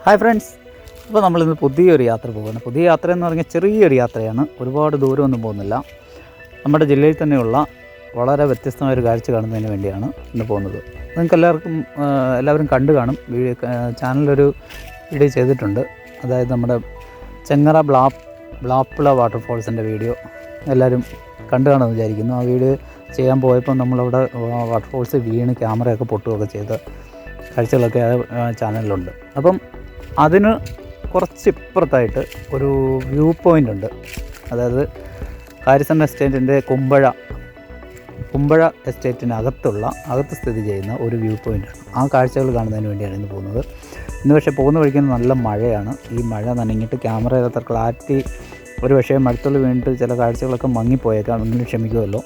Hi friends, അപ്പോൾ നമ്മളിന്ന് പുതിയൊരു യാത്ര പോവുകയാണ്. പുതിയ യാത്ര എന്ന് പറഞ്ഞാൽ ചെറിയൊരു യാത്രയാണ്, ഒരുപാട് ദൂരമൊന്നും പോകുന്നില്ല. നമ്മുടെ ജില്ലയിൽ തന്നെയുള്ള വളരെ വ്യത്യസ്തമായൊരു കാഴ്ച കാണുന്നതിന് വേണ്ടിയാണ് ഇന്ന് പോകുന്നത്. നിങ്ങൾക്ക് എല്ലാവരും കണ്ടു കാണും, ചാനലിലൊരു വീഡിയോ ചെയ്തിട്ടുണ്ട്. അതായത് നമ്മുടെ ചെങ്ങറ ബ്ലാപ്പിള വാട്ടർഫോൾസിൻ്റെ വീഡിയോ എല്ലാവരും കണ്ടു കാണുമെന്ന് വിചാരിക്കുന്നു. ആ വീഡിയോ ചെയ്യാൻ പോയപ്പോൾ നമ്മളവിടെ വാട്ടർഫോൾസ് വീണ് ക്യാമറയൊക്കെ പൊട്ടുകയൊക്കെ ചെയ്ത കാഴ്ചകളൊക്കെ ആ ചാനലിലുണ്ട്. അപ്പം അതിന് കുറച്ച് ഇപ്പുറത്തായിട്ട് ഒരു വ്യൂ പോയിൻ്റ് ഉണ്ട്. അതായത് ഹാരിസൺ എസ്റ്റേറ്റിൻ്റെ കുമ്പഴ അകത്ത് സ്ഥിതി ചെയ്യുന്ന ഒരു വ്യൂ പോയിൻ്റാണ്. ആ കാഴ്ചകൾ കാണുന്നതിന് വേണ്ടിയാണ് ഇന്ന് പോകുന്നത്. ഇന്ന് പക്ഷേ പോകുന്ന വഴിക്ക് നല്ല മഴയാണ്. ഈ മഴ നനഞ്ഞിട്ട് ക്യാമറയിലത്ര ക്ലാരിറ്റി ഒരു പക്ഷേ മഴത്തുള്ളി വീണിട്ട് ചില കാഴ്ചകളൊക്കെ മങ്ങിപ്പോയേക്കാം, എങ്കിലും ക്ഷമിക്കുമല്ലോ.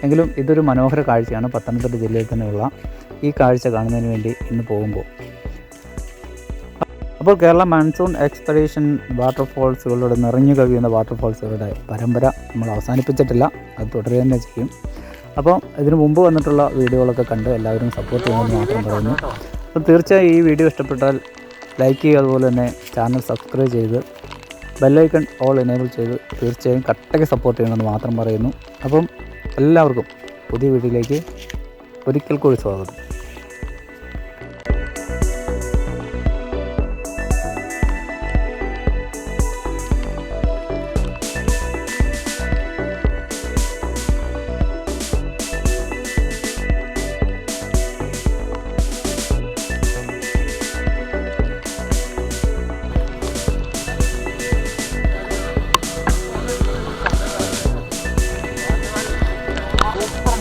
എങ്കിലും ഇതൊരു മനോഹര കാഴ്ചയാണ്. പത്തനംതിട്ട ജില്ലയിൽ തന്നെയുള്ള ഈ കാഴ്ച കാണുന്നതിന് വേണ്ടി ഇന്ന് പോകുമ്പോൾ അപ്പോൾ കേരള മൺസൂൺ എക്സ്പെഡീഷൻ വാട്ടർഫോൾസുകളുടെ നിറഞ്ഞു കവിയുന്ന വാട്ടർഫോൾസുകളുടെ പരമ്പര നമ്മൾ അവസാനിപ്പിച്ചിട്ടില്ല, അത് തുടരുക തന്നെ ചെയ്യും. അപ്പോൾ ഇതിനു മുമ്പ് വന്നിട്ടുള്ള വീഡിയോകളൊക്കെ കണ്ട് എല്ലാവരും സപ്പോർട്ട് ചെയ്യുമെന്ന് മാത്രം പറയുന്നു. അപ്പോൾ തീർച്ചയായും ഈ വീഡിയോ ഇഷ്ടപ്പെട്ടാൽ ലൈക്ക് ചെയ്യുക, അതുപോലെ തന്നെ ചാനൽ സബ്സ്ക്രൈബ് ചെയ്ത് ബെല്ലൈക്കൺ ഓൾ എനേബിൾ ചെയ്ത് തീർച്ചയായും കട്ടയ്ക്ക് സപ്പോർട്ട് ചെയ്യണമെന്ന് മാത്രം പറയുന്നു. അപ്പം എല്ലാവർക്കും പുതിയ വീഡിയോയിലേക്ക് ഒരിക്കൽ കൂടി സ്വാഗതം.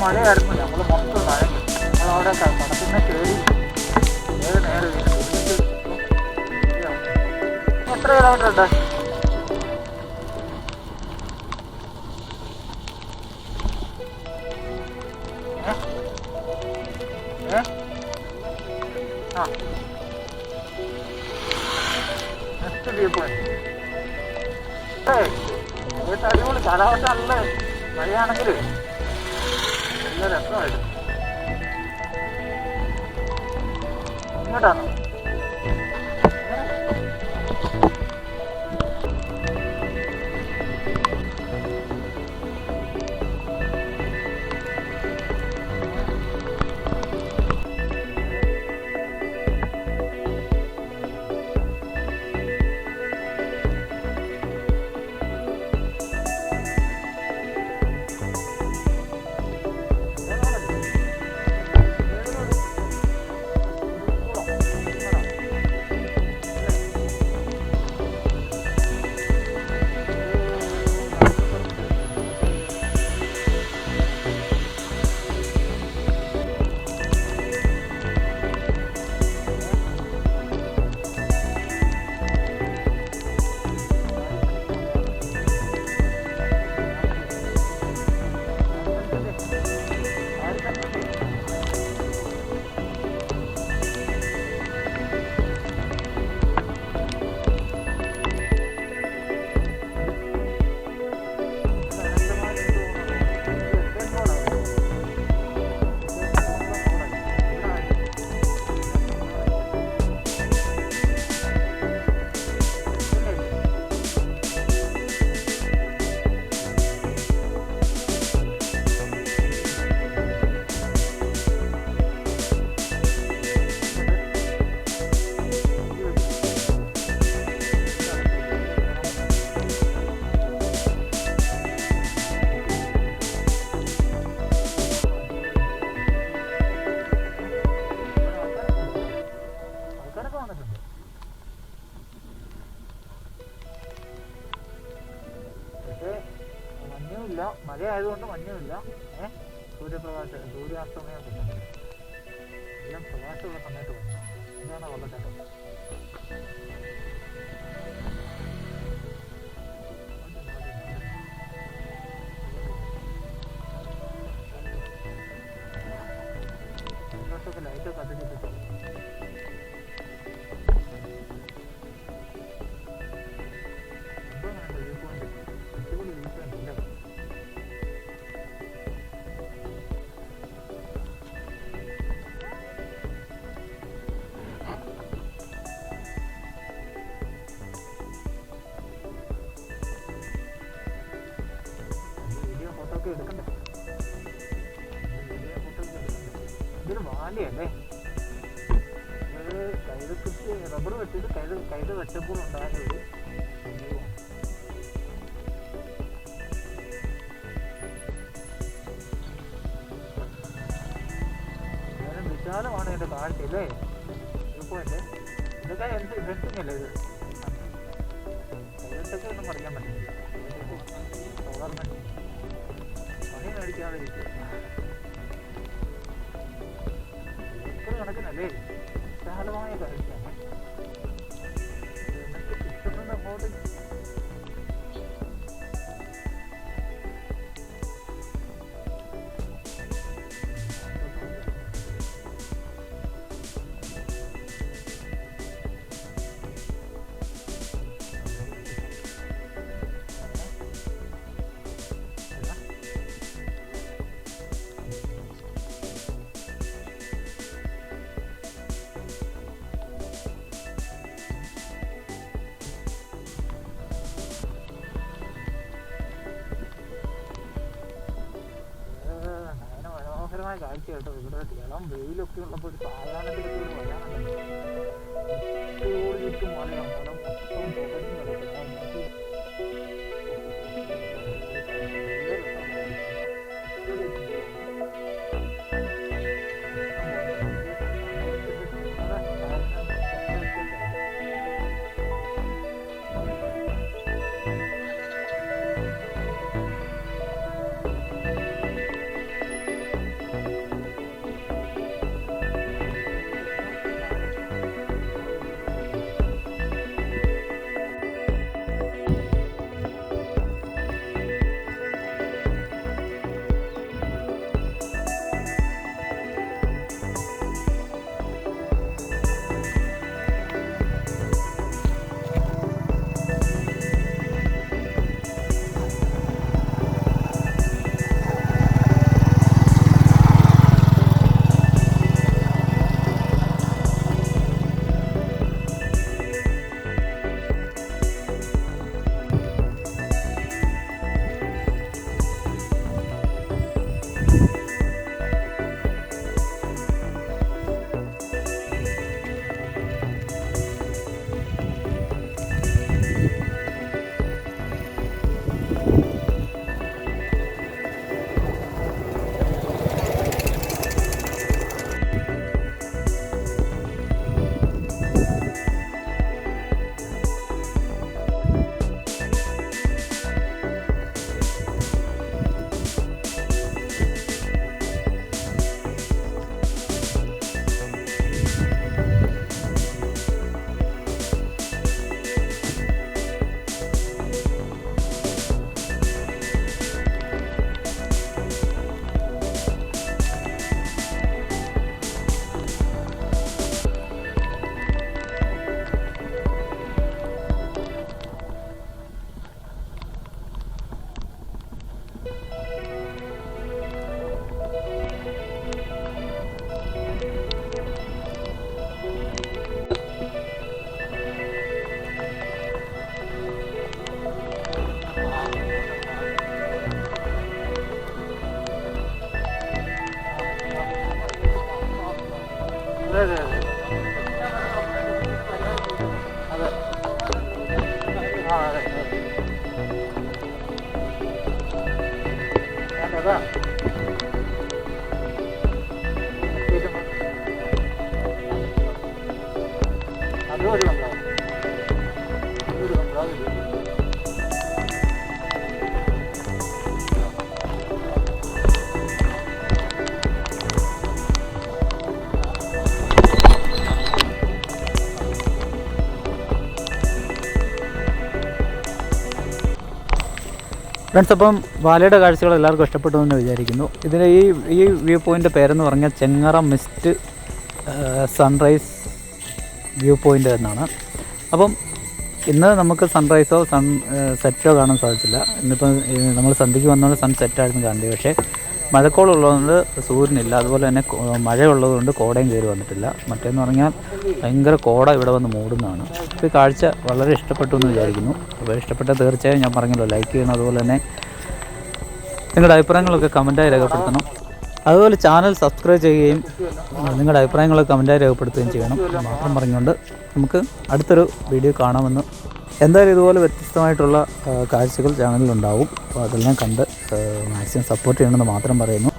മഴയായിരുന്നു, ഞങ്ങൾ മൊത്തം നനഞ്ഞു. നമ്മളവിടെ കടത്തിനെ കയറി നേരെ എത്ര കിലോമീറ്റർ ഉണ്ട്? Next view point. അടിപൊളി കാലാവസ്ഥ, നല്ല മഴയാണെങ്കിൽ നല്ല രസമായിട്ട്. ഇങ്ങോട്ടാണോ? മഞ്ഞുമില്ല, മഴ ആയതുകൊണ്ട് മഞ്ഞുമില്ല. സൂര്യാസ്തമയം പറ്റുന്നില്ല, എല്ലാം പ്രകാശമുള്ള സമയത്ത് വന്നു. ഇതാണ് വെള്ളച്ചാട്ടം. ലൈറ്റ് കത്തിച്ചിട്ട് എടുക്കണ്ടേ? ഇതൊരു വാലിയല്ലേ? കൈത കൃഷി റബ്ബർ വെട്ടിയിട്ട് കൈത വെച്ചപ്പോൾ ഉണ്ടാകുന്നത്. വിശാലമാണ് എൻ്റെ കാഴ്ച അല്ലേ? പോയിന്റ് ഇതൊക്കെ എന്ത് ഇൻട്രസ്റ്റിംഗ് അല്ലേ? ഇത് കൈതൊക്കെ ഒന്നും പറയാൻ പറ്റില്ല. പണി മേടിക്കാതെ ഇരിക്കുക കണക്കിനല്ലേ? വിശാലമായ കാഴ്ചയാണ്. എന്നിട്ട് കിട്ടുന്നത് അങ്ങോട്ട് കാഴ്ച കേട്ടോ. ഇവിടെ ഇളം വെയിലൊക്കെ ഉള്ളപ്പോൾ ഒരു സായാഹ്നത്തിലൊക്കെ ഒരു വരാനുണ്ട്. ചുറ്റും മലയാണ്, മല മൊത്തം പുകഞ്ഞു കിടക്കും. ഫ്രണ്ട്സ്, അപ്പം വാലയുടെ കാഴ്ചകൾ എല്ലാവർക്കും ഇഷ്ടപ്പെട്ടു എന്ന് വിചാരിക്കുന്നു. ഇതിന് ഈ വ്യൂ പോയിൻ്റ് പേരെന്ന് പറഞ്ഞാൽ Chengara mist sunrise view point എന്നാണ്. അപ്പം ഇന്ന് നമുക്ക് സൺറൈസോ സെറ്റോ കാണാൻ സാധിച്ചില്ല. ഇന്നിപ്പം നമ്മൾ സന്ധ്യയ്ക്ക് വന്നതുകൊണ്ട് സൺ സെറ്റായിരുന്നു കാണേണ്ടത്. പക്ഷേ മഴക്കോളുള്ളതുകൊണ്ട് സൂര്യനില്ല, അതുപോലെ തന്നെ മഴയുള്ളതുകൊണ്ട് കോടയും കയറി വന്നിട്ടില്ല. മറ്റേന്ന് പറഞ്ഞാൽ ഭയങ്കര കോട ഇവിടെ വന്ന് മൂടുന്നതാണ്. ഈ കാഴ്ച വളരെ ഇഷ്ടപ്പെട്ടു എന്ന് വിചാരിക്കുന്നു. അപ്പോൾ ഇഷ്ടപ്പെട്ട തീർച്ചയായും ഞാൻ പറഞ്ഞല്ലോ ലൈക്ക് ചെയ്യണം, അതുപോലെ തന്നെ നിങ്ങളുടെ അഭിപ്രായങ്ങളൊക്കെ കമൻറ്റായി രേഖപ്പെടുത്തണം. അതുപോലെ ചാനൽ സബ്സ്ക്രൈബ് ചെയ്യുകയും നിങ്ങളുടെ അഭിപ്രായങ്ങളൊക്കെ കമൻറ്റായി രേഖപ്പെടുത്തുകയും ചെയ്യണം എന്ന് മാത്രം പറഞ്ഞുകൊണ്ട് നമുക്ക് അടുത്തൊരു വീഡിയോ കാണാമെന്ന്. എന്തായാലും ഇതുപോലെ വ്യത്യസ്തമായിട്ടുള്ള കാഴ്ചകൾ ചാനലിലുണ്ടാവും. അപ്പോൾ അതെല്ലാം കണ്ട് മാക്സിമം സപ്പോർട്ട് ചെയ്യണമെന്ന് മാത്രം പറയുന്നു.